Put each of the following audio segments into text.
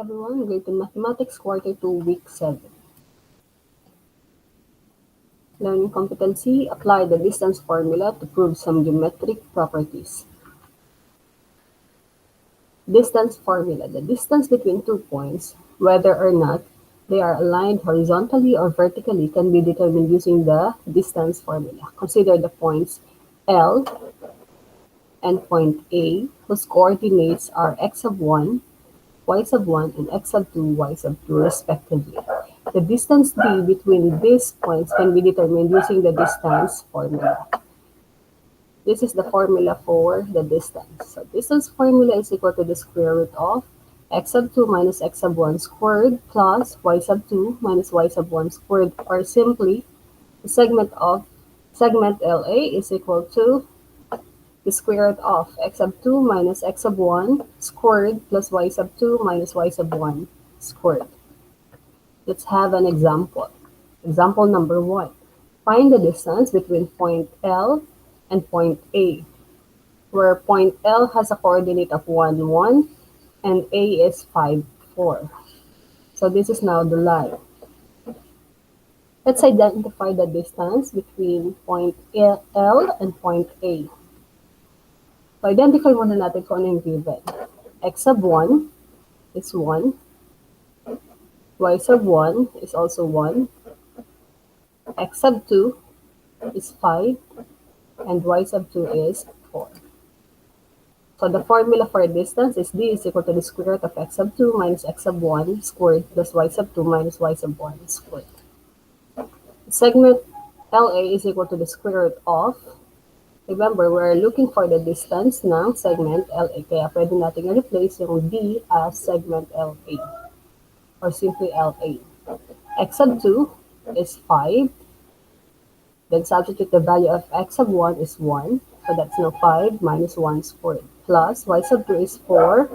everyone, going to Mathematics Quarter 2, Week 7. Learning competency, apply the distance formula to prove some geometric properties. Distance formula. The distance between 2 points, whether or not they are aligned horizontally or vertically, can be determined using the distance formula. Consider the points L and point A, whose coordinates are x of 1, y sub 1, and x sub 2, y sub 2, respectively. The distance d between these points can be determined using the distance formula. This is the formula for the distance. So distance formula is equal to the square root of x sub 2 minus x sub 1 squared plus y sub 2 minus y sub 1 squared, or simply the segment LA is equal to the square root of x sub 2 minus x sub 1 squared plus y sub 2 minus y sub 1 squared. Let's have an example. Example number 1. Find the distance between point L and point A, where point L has a coordinate of 1, 1, and A is 5, 4. So this is now the line. Let's identify the distance between point L and point A. So, identify muna natin kung ano yung given. X sub 1 is 1. Y sub 1 is also 1. X sub 2 is 5. And y sub 2 is 4. So, the formula for distance is d is equal to the square root of x sub 2 minus x sub 1 squared plus y sub 2 minus y sub 1 squared. Segment LA is equal to the square root of, remember, we're looking for the distance ng segment LA. Kaya pwede natin i-replace yung D as segment LA. Or simply LA. X sub 2 is 5. Then substitute the value of x sub 1 is 1. So that's now 5 minus 1 squared. Plus y sub 2 is 4.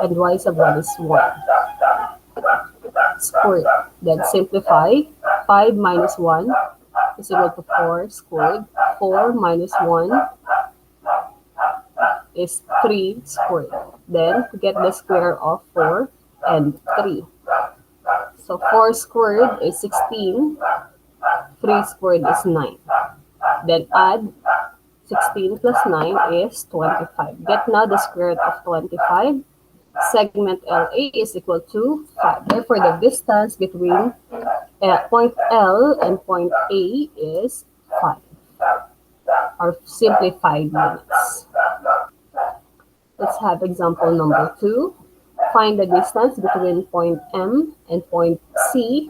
And y sub 1 is 1. Squared. Then simplify. 5 minus 1 is equal to 4 squared. 4 minus 1 is 3 squared. Then, get the square of 4 and 3. So, 4 squared is 16. 3 squared is 9. Then, add 16 plus 9 is 25. Get now the square root of 25. Segment LA is equal to 5. Therefore, the distance between point L and point A is 5. Or simply 5 minutes. Let's have example number 2. Find the distance between point M and point C,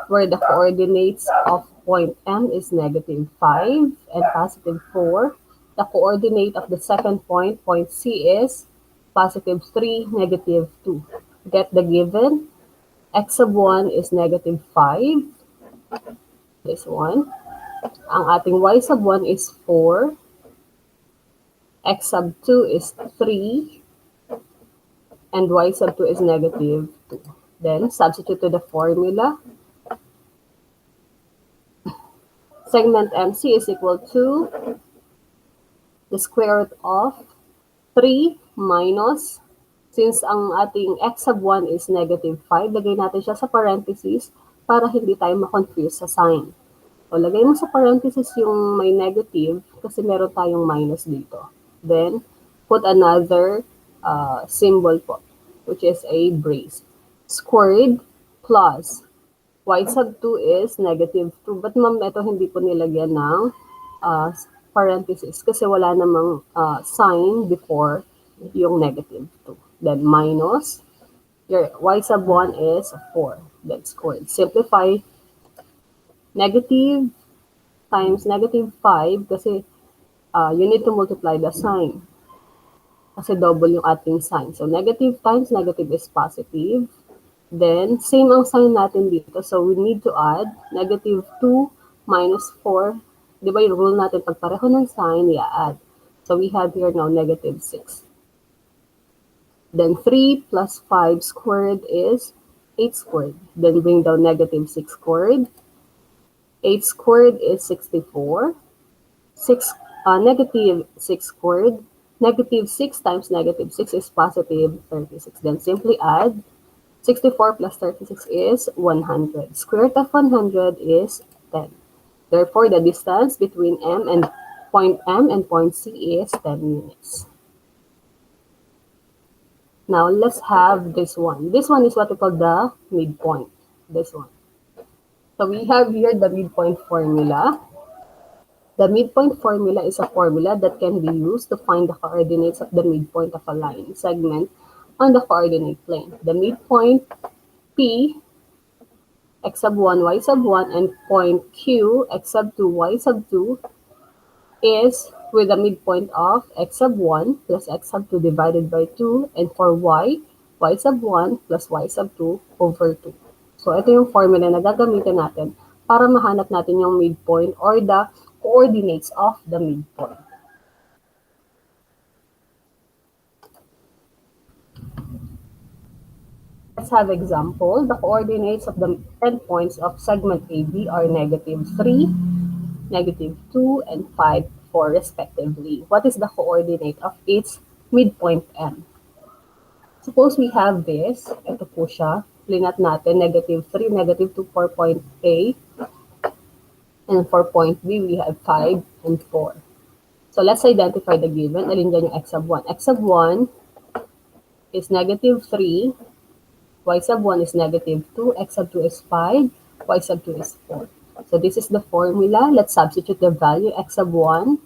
where the coordinates of point M is negative 5 and positive 4. The coordinate of the second point, point C, is positive 3, negative 2. Get the given. X sub 1 is negative 5. This one. Ang ating y sub 1 is 4. X sub 2 is 3. And y sub 2 is negative 2. Then, substitute to the formula. Segment MC is equal to the square root of 3 minus, since ang ating x sub 1 is negative 5, lagay natin siya sa parentheses para hindi tayo ma-confuse sa sign. So, lagay mo sa parentheses yung may negative kasi meron tayong minus dito. Then, put another symbol po, which is a brace. Squared plus y sub 2 is negative 2. But ma'am, ito hindi po nilagyan ng parentheses kasi wala namang sign before yung negative 2. Then, minus, your y sub 1 is 4. Then, squared. Simplify. Negative times negative 5 kasi you need to multiply the sign. Kasi double yung ating sign. So, negative times negative is positive. Then, same ang sign natin dito. So, we need to add negative 2 minus 4. Di ba yung rule natin, pag pareho ng sign, i-add. So, we have here now negative 6. Then, 3 plus 5 squared is 8 squared. Then, bring down negative 6 squared. 8 squared is 64. Negative 6 squared Negative 6 times negative 6 is positive 36. Then simply add 64 plus 36 is 100. Square root of 100 is 10. Therefore, the distance between M and point C is 10 units. Now, let's have this one. This one is what we call the midpoint. This one. So, we have here the midpoint formula. The midpoint formula is a formula that can be used to find the coordinates of the midpoint of a line segment on the coordinate plane. The midpoint P, x sub 1, y sub 1, and point Q, x sub 2, y sub 2, is with a midpoint of x sub 1 plus x sub 2 divided by 2, and for y sub 1 plus y sub 2 over 2. So, ito yung formula na gagamitin natin para mahanap natin yung midpoint or the coordinates of the midpoint. Let's have example. The coordinates of the endpoints of segment AB are negative 3, negative 2, and 5, 4 respectively. What is the coordinate of each midpoint M? Suppose we have this. Ito po siya. Linat natin, negative 3, negative 2 for point A. And for point B, we have 5 and 4. So let's identify the given. Alin dyan yung x sub 1? X sub 1 is negative 3. Y sub 1 is negative 2. X sub 2 is 5. Y sub 2 is 4. So this is the formula. Let's substitute the value. X sub 1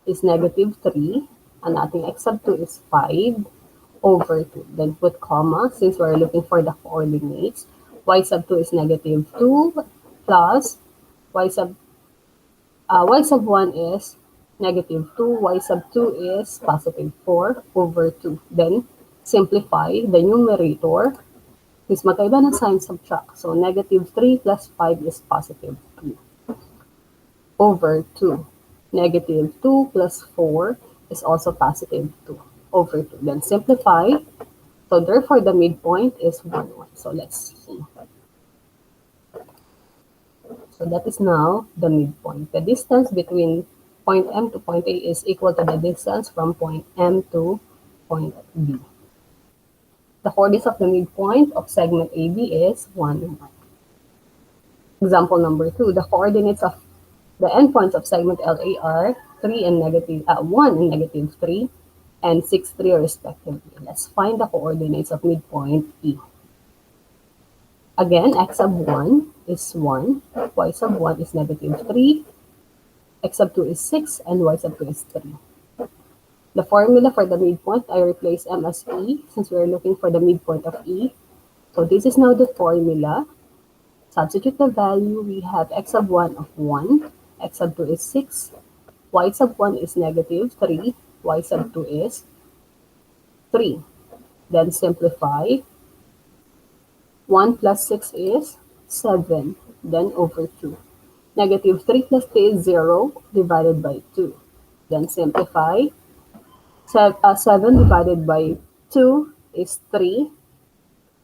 is negative 3. Ang ating x sub 2 is 5 over 2. Then put comma since we're looking for the coordinates. Y sub 2 is negative 2 plus y sub 1 is negative 2. Y sub 2 is positive 4 over 2. Then simplify the numerator. Is magkaiba ng sign, subtract. So negative 3 plus 5 is positive 2 over 2. Negative 2 plus 4 is also positive 2 over 2. Then simplify. So therefore, the midpoint is 1, 1. So let's see. So that is now the midpoint. The distance between point M to point A is equal to the distance from point M to point B. The coordinates of the midpoint of segment AB is 1, 1. Example number 2. The coordinates of the endpoints of segment LA are 1 and negative 3, and 6, 3 respectively. Let's find the coordinates of midpoint E. Again, x sub 1 is 1, y sub 1 is negative 3, x sub 2 is 6, and y sub 2 is 3. The formula for the midpoint, I replace M as E since we are looking for the midpoint of E. So this is now the formula. Substitute the value. We have x sub 1 of 1, x sub 2 is 6, y sub 1 is negative 3, y sub 2 is 3. Then simplify. 1 plus 6 is 7, then over 2. Negative 3 plus 3 is 0 divided by 2. Then simplify. 7 divided by 2 is 3.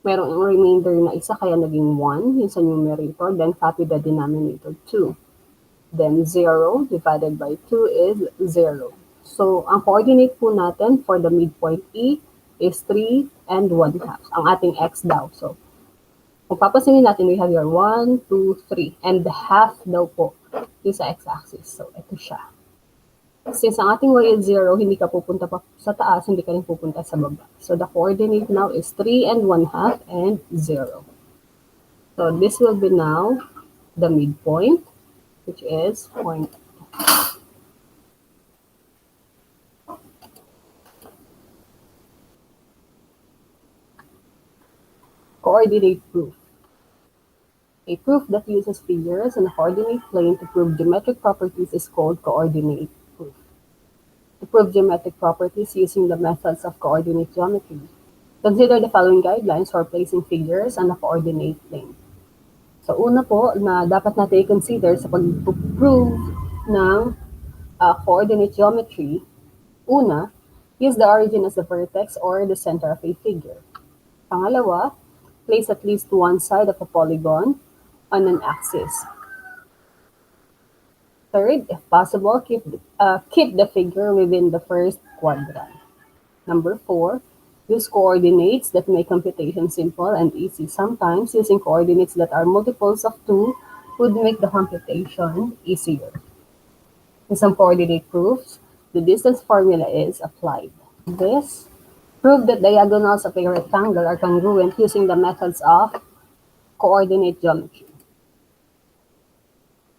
Merong remainder na isa kaya naging 1 yun sa numerator. Then copy the denominator 2. Then 0 divided by 2 is 0. So ang coordinate po natin for the midpoint E is 3 and 1/2. Ang ating x daw. So kung papasinin natin, we have your 1, 2, 3. And the half daw po yung sa x-axis. So ito siya. Since ang ating y is 0, hindi ka pupunta pa sa taas, hindi ka rin pupunta sa baba. So the coordinate now is 3 and 1/2 and 0. So this will be now the midpoint, which is point. Coordinate proof. A proof that uses figures on a coordinate plane to prove geometric properties is called coordinate proof. To prove geometric properties using the methods of coordinate geometry, consider the following guidelines for placing figures on a coordinate plane. So una po na dapat natin i-consider sa pag-prove ng coordinate geometry, una, use the origin as the vertex or the center of a figure. Pangalawa, place at least one side of a polygon on an axis. Third, if possible, keep the figure within the first quadrant. Number 4, use coordinates that make computation simple and easy. Sometimes using coordinates that are multiples of 2 would make the computation easier. In some coordinate proofs, the distance formula is applied. This prove that diagonals of a rectangle are congruent using the methods of coordinate geometry.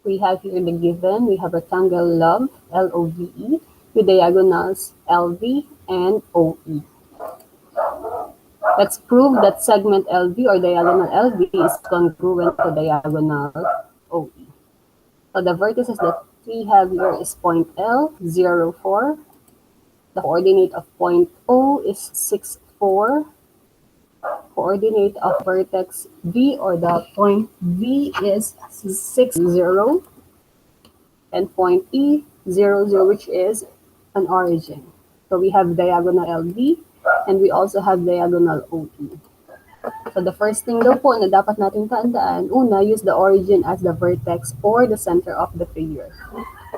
We have here the given, we have rectangle LOVE, L-O-V-E, with diagonals LV and OE. Let's prove that segment LV or diagonal LV is congruent to diagonal OE. So the vertices that we have here is point L, 0, 4. The coordinate of point O is 6, 4. Coordinate of vertex V or the point V is 6, 0. And point E, 0, 0, which is an origin. So we have diagonal LV and we also have diagonal OE. So the first thing daw po na dapat natin tandaan, una, use the origin as the vertex or the center of the figure.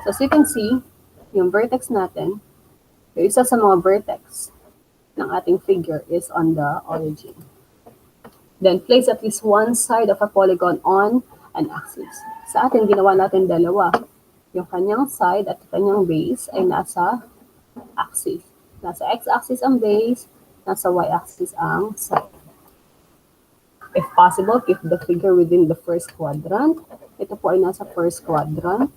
So as you can see, yung vertex natin, yung isa sa mga vertex ng ating figure is on the origin. Then place at least one side of a polygon on an axis. Sa atin, ginawa natin dalawa. Yung kanyang side at kanyang base ay nasa axis. Nasa x-axis ang base, nasa y-axis ang side. If possible, keep the figure within the first quadrant. Ito po ay nasa first quadrant.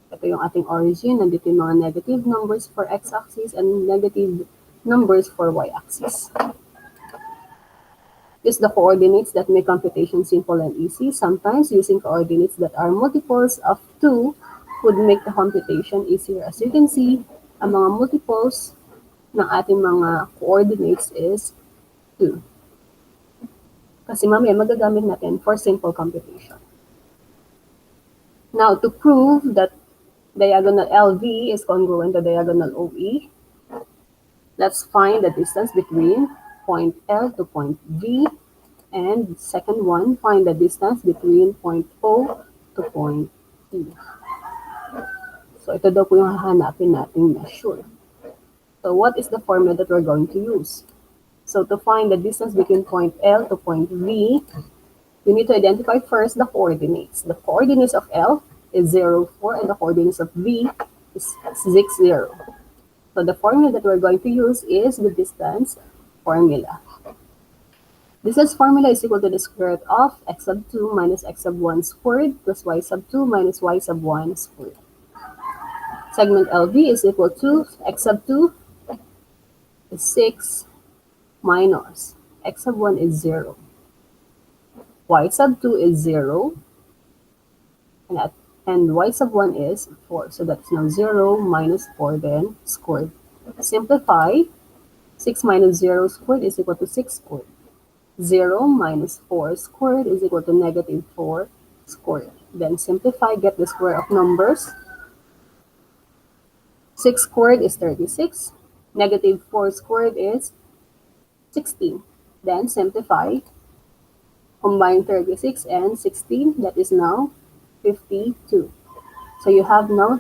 Ito yung ating origin. Nandito yung mga negative numbers for x-axis and negative numbers for y-axis. Use the coordinates that make computation simple and easy. Sometimes using coordinates that are multiples of 2 would make the computation easier. As you can see, ang mga multiples ng ating mga coordinates is 2. Kasi mamaya magagamit natin for simple computation. Now, to prove that diagonal LV is congruent to diagonal OE, let's find the distance between point L to point V. And second one, find the distance between point O to point E. So ito daw po yung hahanapin nating measure. So what is the formula that we're going to use? So to find the distance between point L to point V, you need to identify first the coordinates. The coordinates of L is 0, 4, and the coordinates of V is 6, 0. So the formula that we're going to use is the distance formula. Distance formula is equal to the square root of x sub 2 minus x sub 1 squared plus y sub 2 minus y sub 1 squared. Segment LV is equal to x sub 2 is 6 minus x sub 1 is 0. Y sub 2 is 0. And y sub 1 is 4. So that's now 0 minus 4 then squared. Simplify. 6 minus 0 squared is equal to 6 squared. 0 minus 4 squared is equal to negative 4 squared. Then simplify, get the square of numbers. 6 squared is 36. Negative 4 squared is 16. Then simplify. Combine 36 and 16. That is now 52. So you have now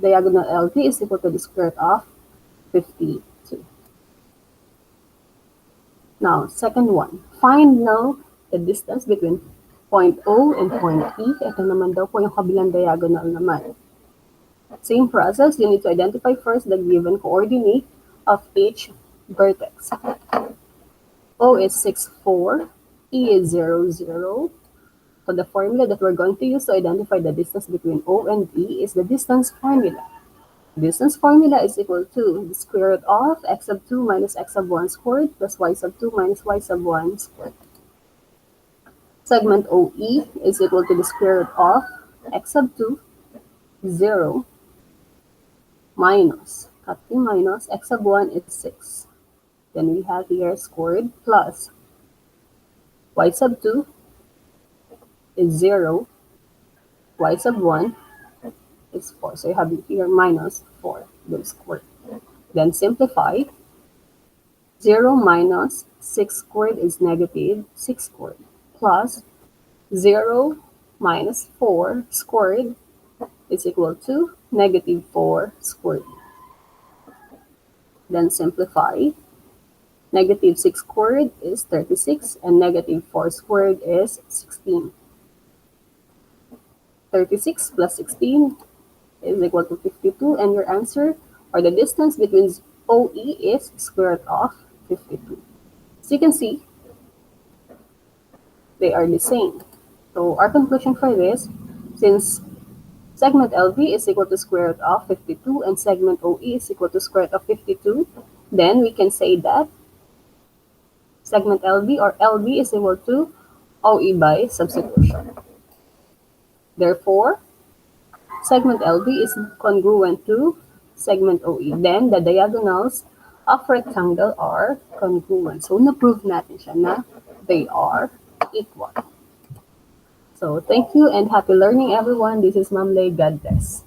diagonal LV is equal to the square root of 52. Now, second one. Find now the distance between point O and point E. Ito naman daw po yung kabilang diagonal naman. Same process, you need to identify first the given coordinate of each vertex. O is 6, 4. E is 0, 0. So the formula that we're going to use to identify the distance between O and E is the distance formula. Distance formula is equal to the square root of x sub 2 minus x sub 1 squared plus y sub 2 minus y sub 1 squared. Segment OE is equal to the square root of x sub 2, 0, minus, cutting minus, x sub 1 is 6. Then we have here squared plus y sub 2 is 0, y sub 1 is 4. So you have here minus 4, the squared. Then simplify. 0 minus 6 squared is negative 6 squared. Plus 0 minus 4 squared is equal to negative 4 squared. Then simplify. Negative 6 squared is 36 and negative 4 squared is 16. 36 plus 16 is equal to 52, and your answer, or the distance between OE, is square root of 52. As you can see, they are the same. So our conclusion for this, since segment LV is equal to square root of 52 and segment OE is equal to square root of 52, then we can say that segment LV, or LV, is equal to OE by substitution. Therefore, segment LV is congruent to segment OE. Then, the diagonals of rectangle are congruent. So, na-prove natin siya na they are equal. So, thank you and happy learning, everyone. This is Ma'am Lay. God bless.